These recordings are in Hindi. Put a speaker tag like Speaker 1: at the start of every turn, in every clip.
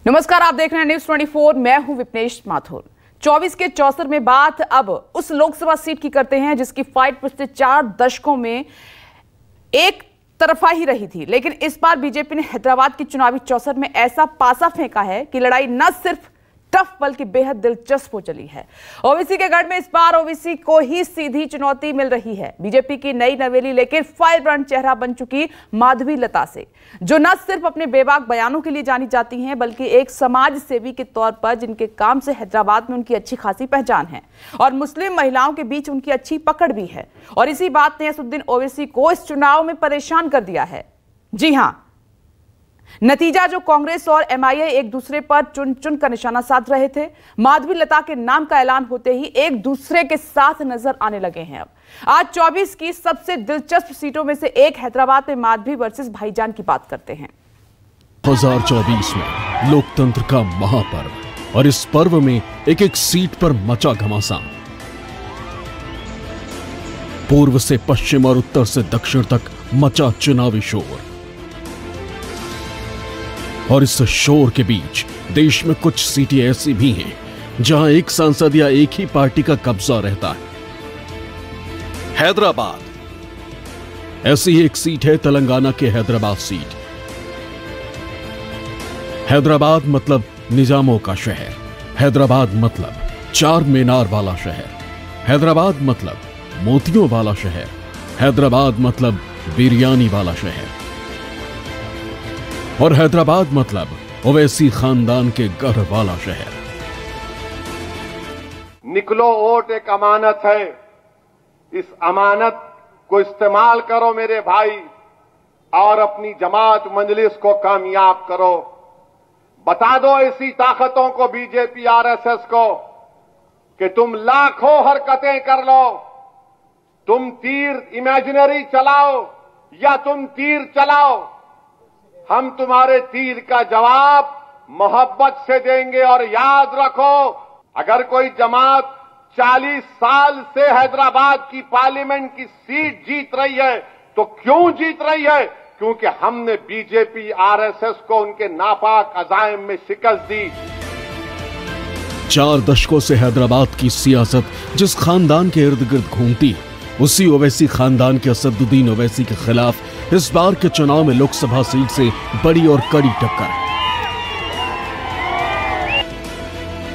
Speaker 1: नमस्कार, आप देख रहे हैं न्यूज़ 24। मैं हूं विपनेश माथुर। 24 के चौसर में बात अब उस लोकसभा सीट की करते हैं जिसकी फाइट पिछले 4 दशकों में एक तरफा ही रही थी, लेकिन इस बार बीजेपी ने हैदराबाद की चुनावी चौसर में ऐसा पासा फेंका है कि लड़ाई न सिर्फ टफ बल्कि बेहद दिलचस्प हो चली है। ओवैसी के गढ़ में इस बार ओवैसी को ही सीधी चुनौती मिल रही है बीजेपी की नई नवेली लेकिन फायर ब्रांड चेहरा बन चुकी माधवी लता से, जो न सिर्फ अपने बेबाक बयानों के लिए जानी जाती हैं बल्कि एक समाज सेवी के तौर पर जिनके काम से हैदराबाद में उनकी अच्छी खासी पहचान है और मुस्लिम महिलाओं के बीच उनकी अच्छी पकड़ भी है। और इसी बात ने असदुद्दीन ओवैसी को इस चुनाव में परेशान कर दिया है। जी हां, नतीजा जो कांग्रेस और एमआईए एक दूसरे पर चुन चुन का निशाना साध रहे थे, माधवी लता के नाम का ऐलान होते ही एक दूसरे के साथ नजर आने लगे हैं। अब आज 24 की सबसे दिलचस्प सीटों में से एक हैदराबाद में माधवी वर्सेस भाईजान की बात करते हैं।
Speaker 2: 2024 में लोकतंत्र का महापर्व और इस पर्व में एक एक सीट पर मचा घमासान। पूर्व से पश्चिम और उत्तर से दक्षिण तक मचा चुनावी शोर, और इस शोर के बीच देश में कुछ सीटें ऐसी भी हैं जहां एक सांसद या एक ही पार्टी का कब्जा रहता है। हैदराबाद ऐसी ही एक सीट है, तेलंगाना के हैदराबाद सीट। हैदराबाद मतलब निजामों का शहर, हैदराबाद मतलब 4 मीनार वाला शहर, हैदराबाद मतलब मोतियों वाला शहर, हैदराबाद मतलब बिरयानी वाला शहर, और हैदराबाद मतलब ओवैसी खानदान के गढ़ वाला शहर।
Speaker 3: निकलो, वोट एक अमानत है, इस अमानत को इस्तेमाल करो मेरे भाई और अपनी जमात मजलिस को कामयाब करो। बता दो ऐसी ताकतों को, बीजेपी आरएसएस को, कि तुम लाखों हरकतें कर लो, तुम तीर इमेजिनरी चलाओ या तुम तीर चलाओ, हम तुम्हारे तीर का जवाब मोहब्बत से देंगे। और याद रखो, अगर कोई जमात 40 साल से हैदराबाद की पार्लियामेंट की सीट जीत रही है तो क्यों जीत रही है? क्योंकि हमने बीजेपी आरएसएस को उनके नापाक अजाइम में शिकस्त दी।
Speaker 2: 4 दशकों से हैदराबाद की सियासत जिस खानदान के इर्द गिर्द घूमती है, उसी ओवैसी खानदान के असदुद्दीन ओवैसी के खिलाफ इस बार के चुनाव में लोकसभा सीट से बड़ी और कड़ी टक्कर है।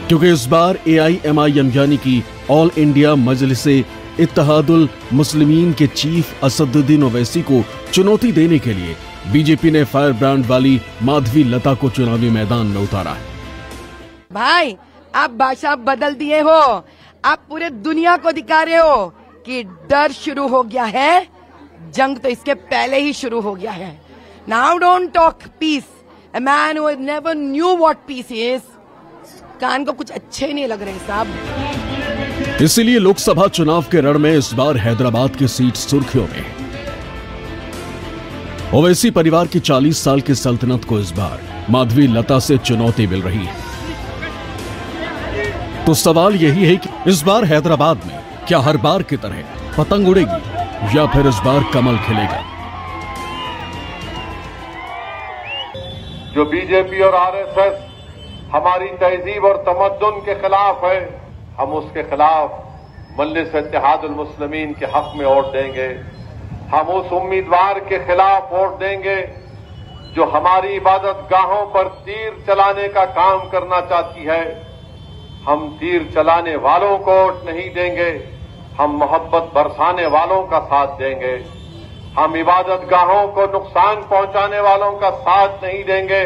Speaker 2: क्योंकि इस बार एआईएमआईएम यानी कि ऑल इंडिया मजलिसे इत्तेहादुल मुस्लिमीन के चीफ असदुद्दीन ओवैसी को चुनौती देने के लिए बीजेपी ने फायर ब्रांड वाली माधवी लता को चुनावी मैदान में उतारा है।
Speaker 4: भाई, आप भाषा बदल दिए हो, आप पूरे दुनिया को दिखा रहे हो कि डर शुरू हो गया है। जंग तो इसके पहले ही शुरू हो गया है। Now don't talk peace, a man who never knew what peace is. कान को कुछ अच्छे ही नहीं लग रहे साहब।
Speaker 2: इसीलिए लोकसभा चुनाव के रण में इस बार हैदराबाद की सीट सुर्खियों में। ओवैसी परिवार की 40 साल की सल्तनत को इस बार माधवी लता से चुनौती मिल रही है। तो सवाल यही है कि इस बार हैदराबाद में क्या हर बार की तरह पतंग उड़ेगी या फिर इस बार कमल खिलेगा?
Speaker 3: जो बीजेपी और आरएसएस हमारी तहजीब और तमद्दुन के खिलाफ है, हम उसके खिलाफ मजलिस इत्तेहादुल मुस्लिमीन के हक में वोट देंगे। हम उस उम्मीदवार के खिलाफ वोट देंगे जो हमारी इबादत गाहों पर तीर चलाने का काम करना चाहती है। हम तीर चलाने वालों को वोट नहीं देंगे, हम मोहब्बत बरसाने वालों का साथ देंगे। हम इबादत गाहों को नुकसान पहुंचाने वालों का साथ नहीं देंगे,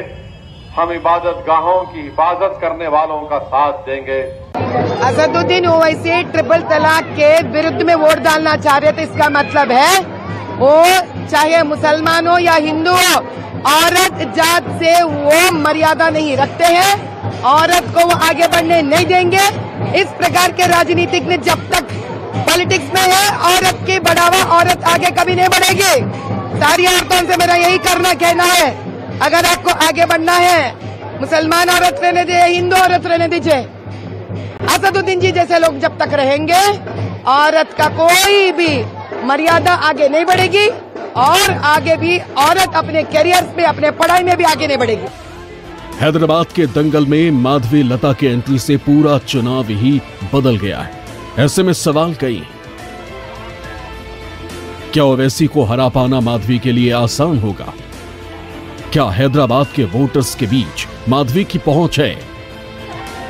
Speaker 3: हम इबादत गाहों की हिफाजत करने वालों का साथ देंगे।
Speaker 4: असदुद्दीन ओवैसी ट्रिपल तलाक के विरुद्ध में वोट डालना चाह रहे थे। इसका मतलब है वो चाहे मुसलमान हो या हिंदू हो, औरत जात से वो मर्यादा नहीं रखते हैं, औरत को वो आगे बढ़ने नहीं देंगे। इस प्रकार के राजनीतिक ने जब तक पॉलिटिक्स में है, औरत की बढ़ावा, औरत आगे कभी नहीं बढ़ेगी। सारी औरतों से मेरा यही कहना है, अगर आपको आगे बढ़ना है, मुसलमान औरत रहने दे, हिंदू औरत रहने दीजिए। असदुद्दीन जी जैसे लोग जब तक रहेंगे, औरत का कोई भी मर्यादा आगे नहीं बढ़ेगी और आगे भी औरत अपने कैरियर में, अपने पढ़ाई में भी आगे नहीं बढ़ेगी।
Speaker 2: हैदराबाद के दंगल में माधवी लता के एंट्री से पूरा चुनाव ही बदल गया है। ऐसे में सवाल कई, क्या ओवैसी को हरा पाना माधवी के लिए आसान होगा? क्या हैदराबाद के वोटर्स के बीच माधवी की पहुंच है?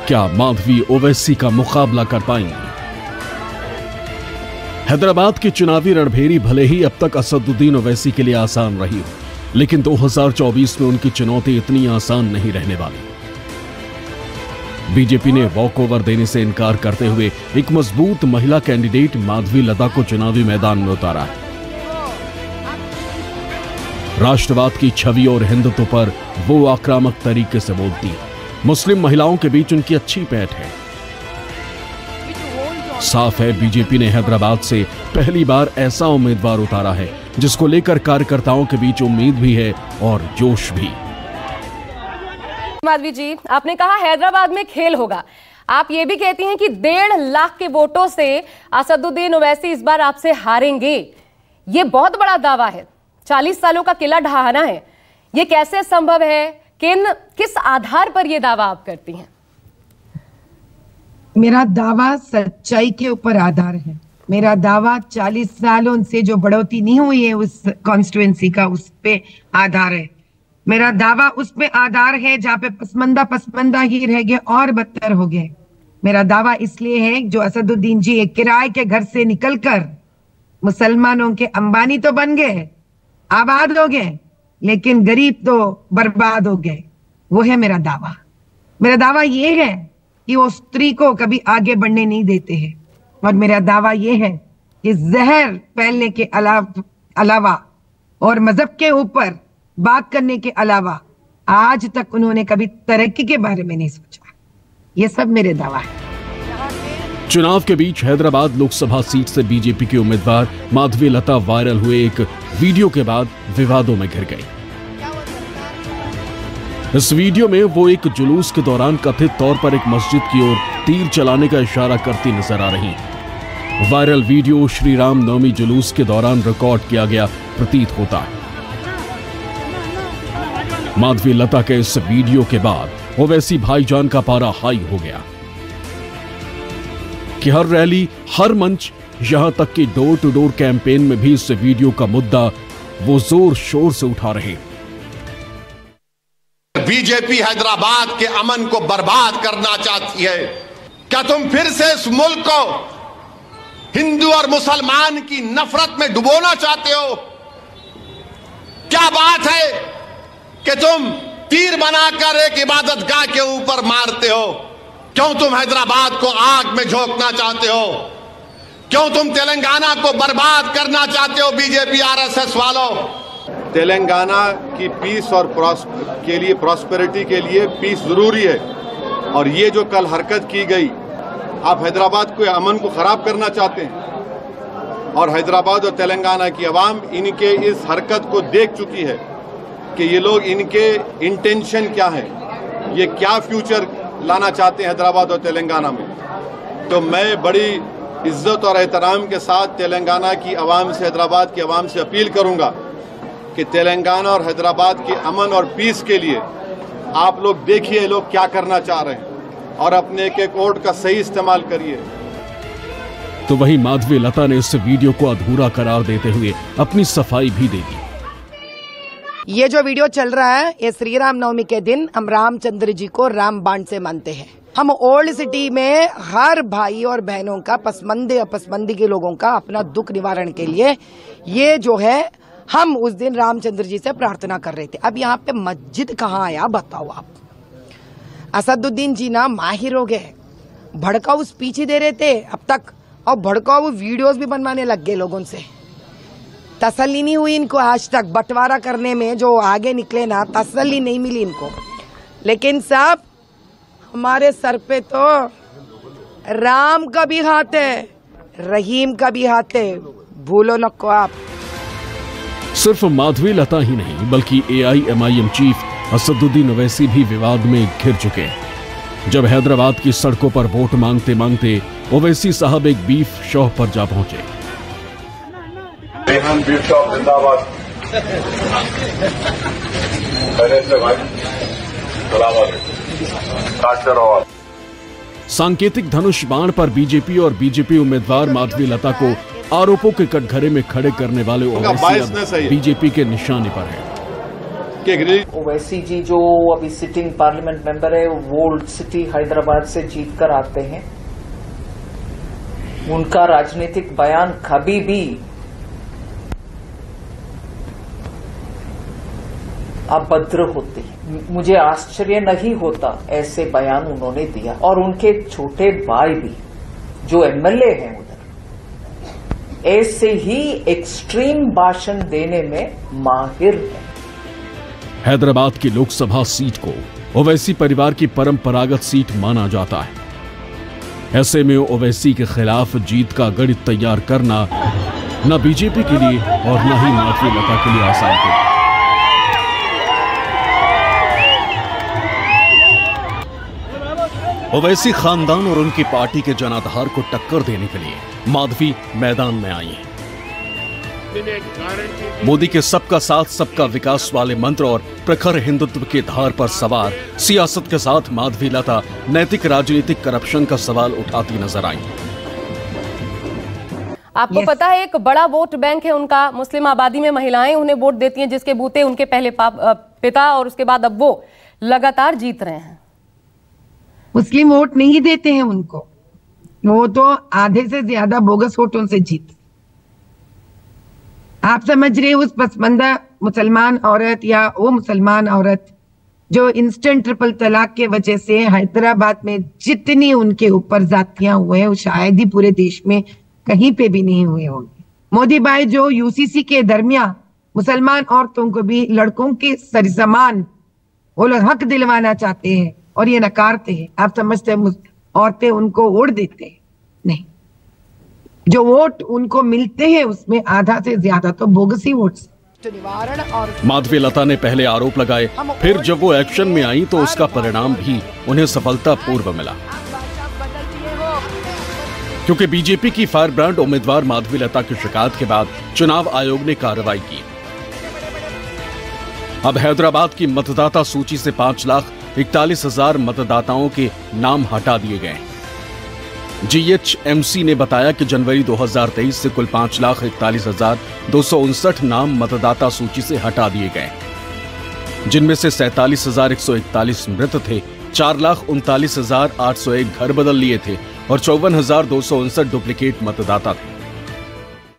Speaker 2: क्या माधवी ओवैसी का मुकाबला कर पाएंगी? हैदराबाद की चुनावी रणभेरी भले ही अब तक असदुद्दीन ओवैसी के लिए आसान रही हो, लेकिन 2024 में उनकी चुनौती इतनी आसान नहीं रहने वाली। बीजेपी ने वॉकओवर देने से इनकार करते हुए एक मजबूत महिला कैंडिडेट माधवी लता को चुनावी मैदान में उतारा है। राष्ट्रवाद की छवि और हिंदुत्व पर वो आक्रामक तरीके से बोलती है। मुस्लिम महिलाओं के बीच उनकी अच्छी पैठ है। साफ है, बीजेपी ने हैदराबाद से पहली बार ऐसा उम्मीदवार उतारा है जिसको लेकर कार्यकर्ताओं के बीच उम्मीद भी है और जोश भी।
Speaker 5: माधवी जी, आपने कहा हैदराबाद में खेल होगा। आप ये भी कहती हैं कि 1.5 लाख के वोटों से असदुद्दीन ओवैसी इस बार आपसे हारेंगे। ये बहुत बड़ा दावा है, 40 सालों का किला ढहाना है। ये कैसे संभव है? किस आधार पर यह दावा आप करती हैं?
Speaker 4: मेरा दावा सच्चाई के ऊपर आधार है। मेरा दावा 40 सालों से जो बढ़ोतरी नहीं हुई है उस कॉन्स्टिट्यूएंसी का, उस पे आधार है। मेरा दावा उस पे आधार है जहाँ पे पसमंदा ही रह गए और बदतर हो गए। मेरा दावा इसलिए है जो असदुद्दीन जी एक किराए के घर से निकलकर मुसलमानों के अंबानी तो बन गए, आबाद हो गए, लेकिन गरीब तो बर्बाद हो गए। वो है मेरा दावा। मेरा दावा ये है कि वो स्त्री को कभी आगे बढ़ने नहीं देते हैं। और मेरा दावा ये है कि जहर फैलने के अलावा और मजहब के ऊपर बात करने के अलावा आज तक उन्होंने कभी तरक्की के बारे में नहीं सोचा। ये सब मेरे दावा है।
Speaker 2: चुनाव के बीच हैदराबाद लोकसभा सीट से बीजेपी के उम्मीदवार माधवी लता वायरल हुए एक वीडियो के बाद विवादों में घिर गई। इस वीडियो में वो एक जुलूस के दौरान कथित तौर पर एक मस्जिद की ओर तीर चलाने का इशारा करती नजर आ रही। वायरल वीडियो श्री राम नवमी जुलूस के दौरान रिकॉर्ड किया गया प्रतीत होता है। माधवी लता के इस वीडियो के बाद ओवैसी भाईजान का पारा हाई हो गया कि हर रैली, हर मंच, यहां तक कि डोर टू डोर कैंपेन में भी इस वीडियो का मुद्दा वो जोर शोर से उठा रहे।
Speaker 3: बीजेपी हैदराबाद के अमन को बर्बाद करना चाहती है। क्या तुम फिर से इस मुल्क को हिंदू और मुसलमान की नफरत में डुबोना चाहते हो? क्या बात है कि तुम तीर बनाकर एक इबादतगाह के ऊपर मारते हो? क्यों तुम हैदराबाद को आग में झोंकना चाहते हो? क्यों तुम तेलंगाना को बर्बाद करना चाहते हो? बीजेपी आरएसएस वालों, तेलंगाना की पीस और प्रॉस्पेरिटी के लिए पीस जरूरी है। और ये जो कल हरकत की गई, आप हैदराबाद के अमन को खराब करना चाहते हैं। और हैदराबाद और तेलंगाना की आवाम इनके इस हरकत को देख चुकी है कि ये लोग, इनके इंटेंशन क्या है, ये क्या फ्यूचर लाना चाहते हैं हैदराबाद और तेलंगाना में। तो मैं बड़ी इज्जत और एहतराम के साथ तेलंगाना की आवाम से, हैदराबाद की आवाम से अपील करूंगा कि तेलंगाना और हैदराबाद के अमन और पीस के लिए आप लोग देखिए लोग क्या करना चाह रहे हैं और अपने एक वोट का सही इस्तेमाल करिए।
Speaker 2: तो वहीं माधवी लता ने इस वीडियो को अधूरा करार देते हुए अपनी सफाई भी दे दी।
Speaker 4: ये जो वीडियो चल रहा है, ये श्री राम नवमी के दिन हम रामचंद्र जी को राम बाण से मानते हैं। हम ओल्ड सिटी में हर भाई और बहनों का, पसमंदे अपसमंदी के लोगों का अपना दुख निवारण के लिए ये जो है हम उस दिन रामचंद्र जी से प्रार्थना कर रहे थे। अब यहाँ पे मस्जिद कहाँ आया बताओ आप? असदुद्दीन जी ना माहिर हो गए, भड़काऊ स्पीच ही दे रहे थे अब तक और भड़काऊ वीडियोस भी बनवाने लग गए लोगों से। तसल्ली नहीं हुई इनको आज तक, बंटवारा करने में जो आगे निकले ना, तसल्ली नहीं मिली इनको। लेकिन साहब, हमारे सर पे तो राम का भी हाथ है, रहीम का भी हाथ है, भूलो नको आप।
Speaker 2: सिर्फ माधवी लता ही नहीं बल्कि AIMIM चीफ असदुद्दीन ओवैसी भी विवाद में घिर चुके हैं। जब हैदराबाद की सड़कों पर वोट मांगते मांगते ओवैसी साहब एक बीफ शॉप पर जा पहुंचे।
Speaker 6: रेहान बीफ शॉप जिंदाबाद। पहले से भाई
Speaker 2: सांकेतिक धनुष बाण पर बीजेपी और बीजेपी उम्मीदवार माधवी लता को आरोपों के कटघरे में खड़े करने वाले ओवैसी बीजेपी के निशाने पर है।
Speaker 6: ओवैसी जी जो अभी सिटिंग पार्लियामेंट मेंबर है, वो ओल्ड सिटी हैदराबाद से जीत कर आते हैं। उनका राजनीतिक बयान कभी भी अभद्र होते हैं। मुझे आश्चर्य नहीं होता ऐसे बयान उन्होंने दिया। और उनके छोटे भाई भी जो एमएलए हैं उधर, ऐसे ही एक्सट्रीम भाषण देने में माहिर हैं।
Speaker 2: हैदराबाद की लोकसभा सीट को ओवैसी परिवार की परंपरागत सीट माना जाता है। ऐसे में ओवैसी के खिलाफ जीत का गणित तैयार करना न बीजेपी के लिए और न ही माधवी लता के लिए आसान होगा। ओवैसी खानदान और उनकी पार्टी के जनाधार को टक्कर देने के लिए माधवी मैदान में आई हैं। मोदी के सबका साथ सबका विकास वाले मंत्र और प्रखर हिंदुत्व के धार पर सवार सियासत के साथ माधवी लता नैतिक राजनीतिक करप्शन का सवाल उठाती नजर आई।
Speaker 5: आपको पता है एक बड़ा वोट बैंक है उनका, मुस्लिम आबादी में महिलाएं उन्हें वोट देती हैं, जिसके बूते उनके पहले पिता और उसके बाद अब वो लगातार जीत रहे हैं।
Speaker 4: मुस्लिम वोट नहीं देते हैं उनको, वो तो आधे से ज्यादा बोगस वोटों से जीत। आप समझ रहे उस पसमंदा मुसलमान औरत या वो मुसलमान औरत जो इंस्टेंट ट्रिपल तलाक के वजह से हैदराबाद में जितनी उनके ऊपर जातियां हुए हैं, वो शायद ही पूरे देश में कहीं पे भी नहीं हुए होंगे। मोदी भाई जो यूसीसी के दरमियान मुसलमान औरतों को भी लड़कों के सरिसमान वो लोग हक दिलवाना चाहते हैं और ये नकारते हैं। आप समझते हैं औरतें उनको वोट देते हैं? नहीं, जो वोट उनको मिलते हैं उसमें आधा से ज्यादा तो बोगसी वोट।
Speaker 2: माधवी लता ने पहले आरोप लगाए, फिर जब वो एक्शन में आई तो उसका परिणाम भी उन्हें सफलतापूर्व मिला, क्योंकि बीजेपी की फायर ब्रांड उम्मीदवार माधवी लता की शिकायत के बाद चुनाव आयोग ने कार्रवाई की। अब हैदराबाद की मतदाता सूची से 5,41,000 मतदाताओं के नाम हटा दिए गए। जीएचएमसी ने बताया कि जनवरी 2023 से कुल 5,41,259 नाम मतदाता सूची से हटा दिए गए, जिनमें से 47,141 मृत थे, 4,39,801 घर बदल लिए थे और 54,259 डुप्लीकेट मतदाता थे।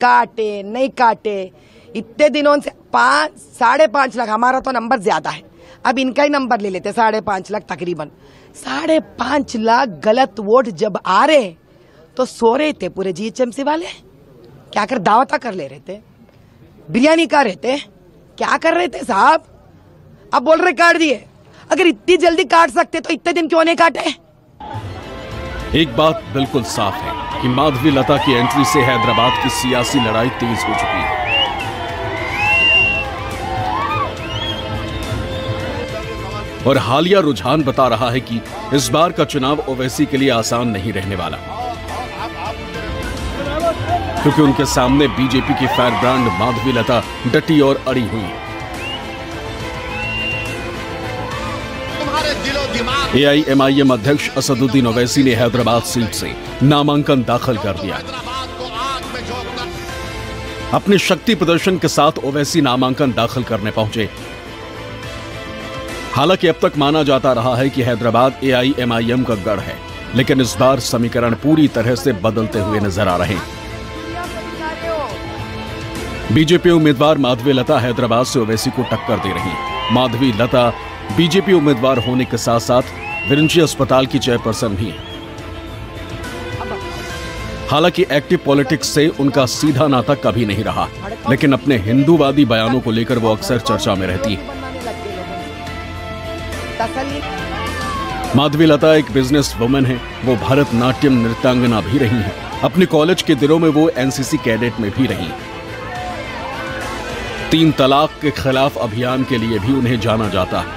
Speaker 4: काटे नहीं काटे इतने दिनों से 5.5 लाख, हमारा तो नंबर ज्यादा है, अब इनका ही नंबर ले लेते 5.5 लाख तकरीबन। 5.5 लाख गलत वोट जब आ रहे तो सो रहे थे पूरे जीएचएमसी वाले। क्या कर दावता कर ले रहे थे, बिरयानी का रहे थे, क्या कर रहे थे साहब? अब बोल रहे काट दिए। अगर इतनी जल्दी काट सकते तो इतने दिन क्यों नहीं काटे?
Speaker 2: एक बात बिल्कुल साफ है कि माधवी लता की एंट्री से हैदराबाद की सियासी लड़ाई तेज हो चुकी है। और हालिया रुझान बता रहा है कि इस बार का चुनाव ओवैसी के लिए आसान नहीं रहने वाला, क्योंकि उनके सामने बीजेपी की फायर ब्रांड माधवी लता डटी और अड़ी हुई है। एआईएमआईएम अध्यक्ष असदुद्दीन ओवैसी ने हैदराबाद सीट से नामांकन दाखिल कर दिया। अपने शक्ति प्रदर्शन के साथ ओवैसी नामांकन दाखिल करने पहुंचे। हालांकि अब तक माना जाता रहा है कि हैदराबाद एआईएमआईएम का गढ़ है, लेकिन इस बार समीकरण पूरी तरह से बदलते हुए नजर आ रहे हैं। बीजेपी उम्मीदवार माधवी लता हैदराबाद से ओवैसी को टक्कर दे रही हैं। माधवी लता बीजेपी उम्मीदवार होने के साथ साथ विरंची अस्पताल की चेयरपर्सन भी हैं। हालांकि एक्टिव पॉलिटिक्स से उनका सीधा नाता कभी नहीं रहा, लेकिन अपने हिंदूवादी बयानों को लेकर वो अक्सर चर्चा में रहती है। माधवी लता एक बिजनेस वुमेन है। वो भरतनाट्यम नृत्यांगना भी रही हैं। अपने कॉलेज के दिनों में वो एनसीसी कैडेट में भी रही। 3 तलाक के खिलाफ अभियान के लिए भी उन्हें जाना जाता है।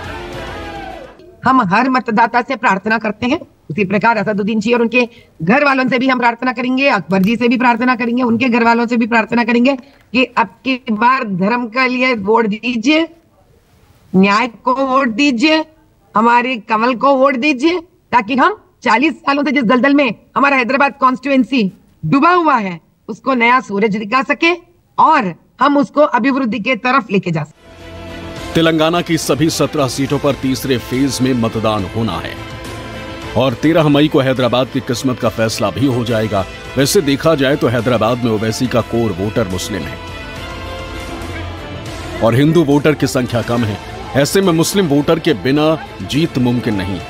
Speaker 4: हम हर मतदाता से प्रार्थना करते हैं, उसी प्रकार असदुद्दीन जी और उनके घर वालों से भी हम प्रार्थना करेंगे, अकबर जी से भी प्रार्थना करेंगे, उनके घर वालों से भी प्रार्थना करेंगे कि अब की बार धर्म के लिए वोट दीजिए, न्याय को वोट दीजिए हमारे कमल को वोट दीजिए ताकि हम 40 सालों से जिस दलदल में हमारा हैदराबाद कॉन्स्टिट्यूएंसी डूबा हुआ है उसको नया सूरज दिखा सके और हम उसको अभिवृद्धि के तरफ लेके जा सके।
Speaker 2: तेलंगाना की सभी 17 सीटों पर तीसरे फेज में मतदान होना है और 13 मई को हैदराबाद की किस्मत का फैसला भी हो जाएगा। वैसे देखा जाए तो हैदराबाद में ओवैसी का कोर वोटर मुस्लिम है और हिंदू वोटर की संख्या कम है। ऐसे में मुस्लिम वोटर के बिना जीत मुमकिन नहीं,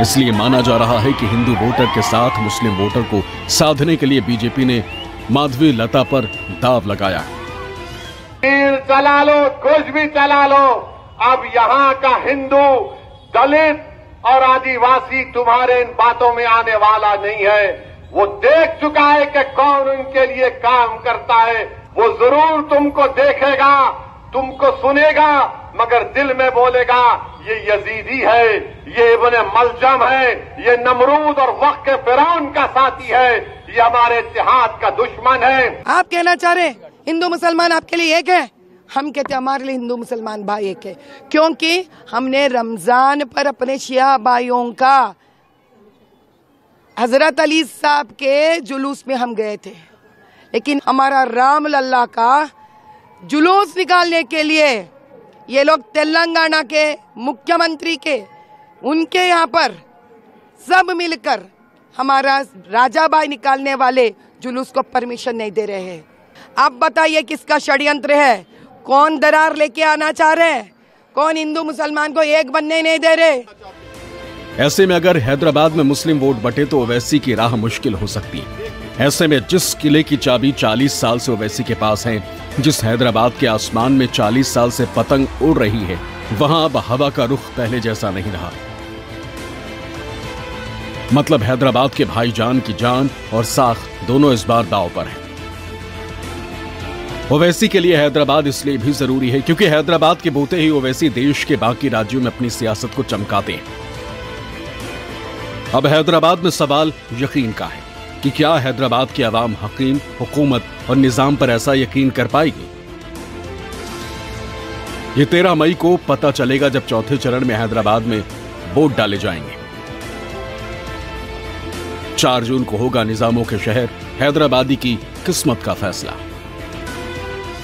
Speaker 2: इसलिए माना जा रहा है कि हिंदू वोटर के साथ मुस्लिम वोटर को साधने के लिए बीजेपी ने माधवी लता पर दाव लगाया।
Speaker 3: तीर चला लो, कुछ भी चला लो, अब यहाँ का हिंदू, दलित और आदिवासी तुम्हारे इन बातों में आने वाला नहीं है। वो देख चुका है कि कौन उनके लिए काम करता है। वो जरूर तुमको देखेगा, तुमको सुनेगा, मगर दिल में बोलेगा ये यजीदी है, ये इब्ने मलजम है, ये नमरूद और वक्त के फिरौन का साथी है, ये हमारे इत्तेहाद का दुश्मन है।
Speaker 4: आप कहना चाह रहे हिंदू मुसलमान आपके लिए एक है, हम कहते हैं हमारे लिए हिंदू मुसलमान भाई एक है, क्योंकि हमने रमजान पर अपने शिया भाइयों का हजरत अली साहब के जुलूस में हम गए थे, लेकिन हमारा राम लल्ला का जुलूस निकालने के लिए ये लोग तेलंगाना के मुख्यमंत्री के उनके यहाँ पर सब मिलकर हमारा राजा भाई निकालने वाले जुलूस को परमिशन नहीं दे रहे हैं। अब बताइए किसका षड्यंत्र है, कौन दरार लेके आना चाह रहे हैं, कौन हिंदू मुसलमान को एक बनने नहीं दे रहे।
Speaker 2: ऐसे में अगर हैदराबाद में मुस्लिम वोट बटे तो ओवैसी की राह मुश्किल हो सकती है। ऐसे में जिस किले की चाबी 40 साल से ओवैसी के पास है, जिस हैदराबाद के आसमान में 40 साल से पतंग उड़ रही है, वहां अब हवा का रुख पहले जैसा नहीं रहा। मतलब हैदराबाद के भाईजान की जान और साख दोनों इस बार दांव पर है। ओवैसी के लिए हैदराबाद इसलिए भी जरूरी है क्योंकि हैदराबाद के बोते ही ओवैसी देश के बाकी राज्यों में अपनी सियासत को चमकाते हैं। अब हैदराबाद में सवाल यकीन का है कि क्या हैदराबाद की आवाम हकीम, हुकूमत और निजाम पर ऐसा यकीन कर पाएगी। ये 13 मई को पता चलेगा जब चौथे चरण में हैदराबाद में वोट डाले जाएंगे। 4 जून को होगा निजामों के शहर हैदराबादी की किस्मत का फैसला।